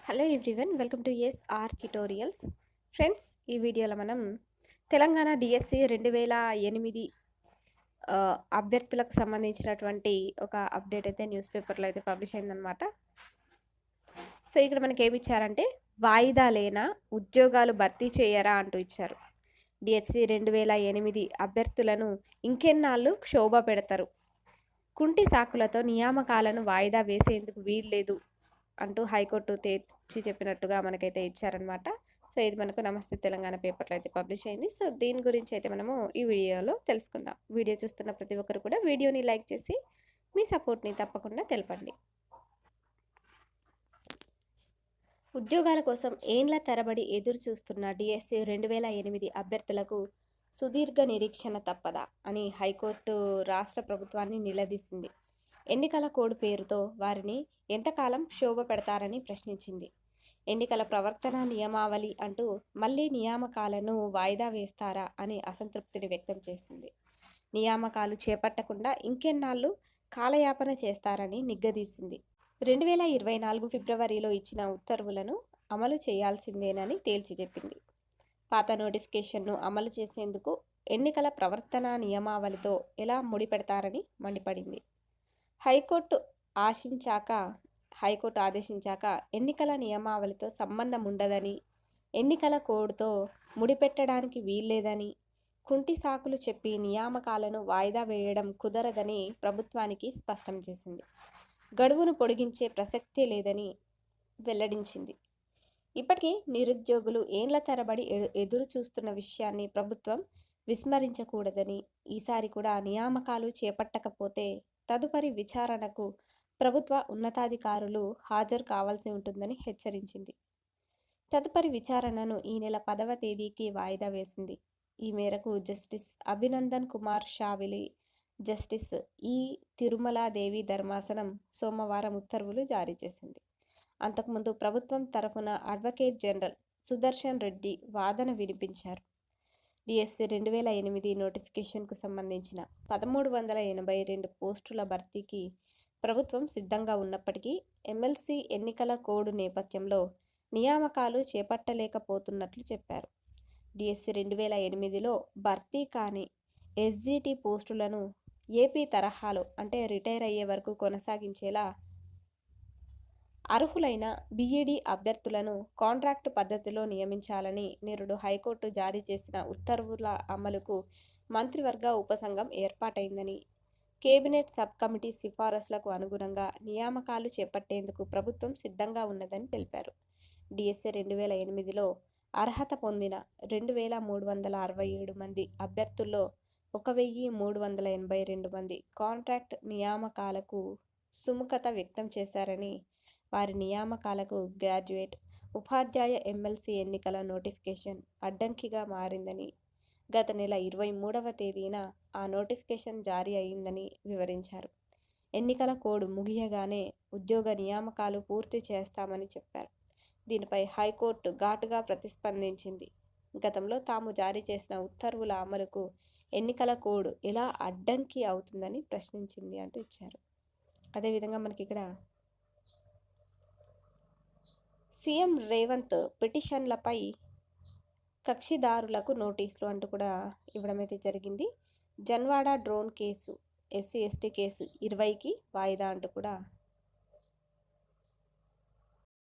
Hello everyone, welcome to SR tutorials. Friends, ఈ వీడియోలో మనం తెలంగాణ డిఎస్సి 2008 అభ్యర్థులకు సంబంధించినటువంటి ఒక అప్డేట్ అయితే న్యూస్ పేపర్లో అయితే పబ్లిష్ అయిందనమాట. సో ఇక్కడ మనకి ఏమి ఇచ్చారంటే, వాయిదా లేనా ఉద్యోగాలు భర్తీ చేయరా అంటూ ఇచ్చారు. డిఎస్సి 2008 అభ్యర్థులను ఇంకెన్నాళ్ళు క్షోభ పెడతారు, కుంటి సాకులతో నియామకాలను వాయిదా వేసేందుకు వీల్లేదు అంటూ హైకోర్టు తేల్చి చెప్పినట్టుగా మనకైతే ఇచ్చారనమాట. సో ఇది మనకు నమస్తే తెలంగాణ పేపర్లో అయితే పబ్లిష్ అయింది. సో దీని గురించి అయితే మనము ఈ వీడియోలో తెలుసుకుందాం. వీడియో చూస్తున్న ప్రతి ఒక్కరు కూడా వీడియోని లైక్ చేసి మీ సపోర్ట్ని తప్పకుండా తెలపండి. ఉద్యోగాల కోసం ఏండ్ల తరబడి ఎదురు చూస్తున్న డిఎస్సి 2008 అభ్యర్థులకు సుదీర్ఘ నిరీక్షణ తప్పదా అని హైకోర్టు రాష్ట్ర ప్రభుత్వాన్ని నిలదీసింది. ఎన్నికల కోడ్ పేరుతో వారిని ఎంతకాలం క్షోభ పెడతారని ప్రశ్నించింది. ఎన్నికల ప్రవర్తన నియమావళి అంటూ మళ్లీ నియామకాలను వాయిదా వేస్తారా అని అసంతృప్తిని వ్యక్తం చేసింది. నియామకాలు చేపట్టకుండా ఇంకెన్నాళ్ళు కాలయాపన చేస్తారని నిగ్గదీసింది. 2024 ఫిబ్రవరిలో ఇచ్చిన ఉత్తర్వులను అమలు చేయాల్సిందేనని తేల్చి చెప్పింది. పాత నోటిఫికేషన్ను అమలు చేసేందుకు ఎన్నికల ప్రవర్తన నియమావళితో ఎలా ముడిపెడతారని మండిపడింది. హైకోర్టు ఆదేశించాక ఎన్నికల నియమావళితో సంబంధం ఉండదని, ఎన్నికల కోడ్తో ముడిపెట్టడానికి వీల్లేదని, కుంటి సాకులు చెప్పి నియామకాలను వాయిదా వేయడం కుదరదని ప్రభుత్వానికి స్పష్టం చేసింది. గడువును పొడిగించే ప్రసక్తే లేదని వెల్లడించింది. ఇప్పటికీ నిరుద్యోగులు ఏండ్ల తరబడి ఎదురు చూస్తున్న విషయాన్ని ప్రభుత్వం విస్మరించకూడదని, ఈసారి కూడా నియామకాలు చేపట్టకపోతే తదుపరి విచారణకు ప్రభుత్వ ఉన్నతాధికారులు హాజరు కావాల్సి ఉంటుందని హెచ్చరించింది. తదుపరి విచారణను ఈ నెల 10వ తేదీకి వాయిదా వేసింది. ఈ మేరకు జస్టిస్ అభినందన్ కుమార్ షావిలి, జస్టిస్ ఈ తిరుమలాదేవి ధర్మాసనం సోమవారం ఉత్తర్వులు జారీ చేసింది. అంతకుముందు ప్రభుత్వం తరఫున అడ్వకేట్ జనరల్ సుదర్శన్ రెడ్డి వాదన వినిపించారు. డిఎస్సి 2008 నోటిఫికేషన్కు సంబంధించిన 1382 పోస్టుల భర్తీకి ప్రభుత్వం సిద్ధంగా ఉన్నప్పటికీ ఎమ్మెల్సీ ఎన్నికల కోడ్ నేపథ్యంలో నియామకాలు చేపట్టలేకపోతున్నట్లు చెప్పారు. డిఎస్సి 2008లో భర్తీ కాని ఎస్జిటి పోస్టులను ఏపీ తరహాలో అంటే రిటైర్ అయ్యే వరకు కొనసాగించేలా అర్హులైన బీఈడీ అభ్యర్థులను కాంట్రాక్టు పద్ధతిలో నియమించాలని నేరుడు హైకోర్టు జారీ చేసిన ఉత్తర్వుల అమలుకు మంత్రివర్గ ఉపసంఘం ఏర్పాటైందని, కేబినెట్ సబ్ కమిటీ సిఫారసులకు అనుగుణంగా నియామకాలు చేపట్టేందుకు ప్రభుత్వం సిద్ధంగా ఉన్నదని తెలిపారు. డిఎస్సి 2008లో అర్హత పొందిన 2367 మంది అభ్యర్థుల్లో 1382 మంది కాంట్రాక్ట్ నియామకాలకు సుముఖత వ్యక్తం చేశారని, వారి నియామకాలకు గ్రాడ్యుయేట్, ఉపాధ్యాయ ఎమ్మెల్సీ ఎన్నికల నోటిఫికేషన్ అడ్డంకిగా మారిందని, గత నెల 23వ తేదీన ఆ నోటిఫికేషన్ జారీ అయిందని వివరించారు. ఎన్నికల కోడ్ ముగియగానే ఉద్యోగ నియామకాలు పూర్తి చేస్తామని చెప్పారు. దీనిపై హైకోర్టు ఘాటుగా ప్రతిస్పందించింది. గతంలో తాము జారీ చేసిన ఉత్తర్వుల అమలుకు ఎన్నికల కోడ్ ఎలా అడ్డంకి అవుతుందని ప్రశ్నించింది అంటూ ఇచ్చారు. అదేవిధంగా మనకి ఇక్కడ సీఎం రేవంత్ పిటిషన్లపై కక్షిదారులకు నోటీసులు అంటూ కూడా ఇవ్వడం అయితే జరిగింది. Janwada drone case, SC ST case 20కి వాయిదా అంటూ కూడా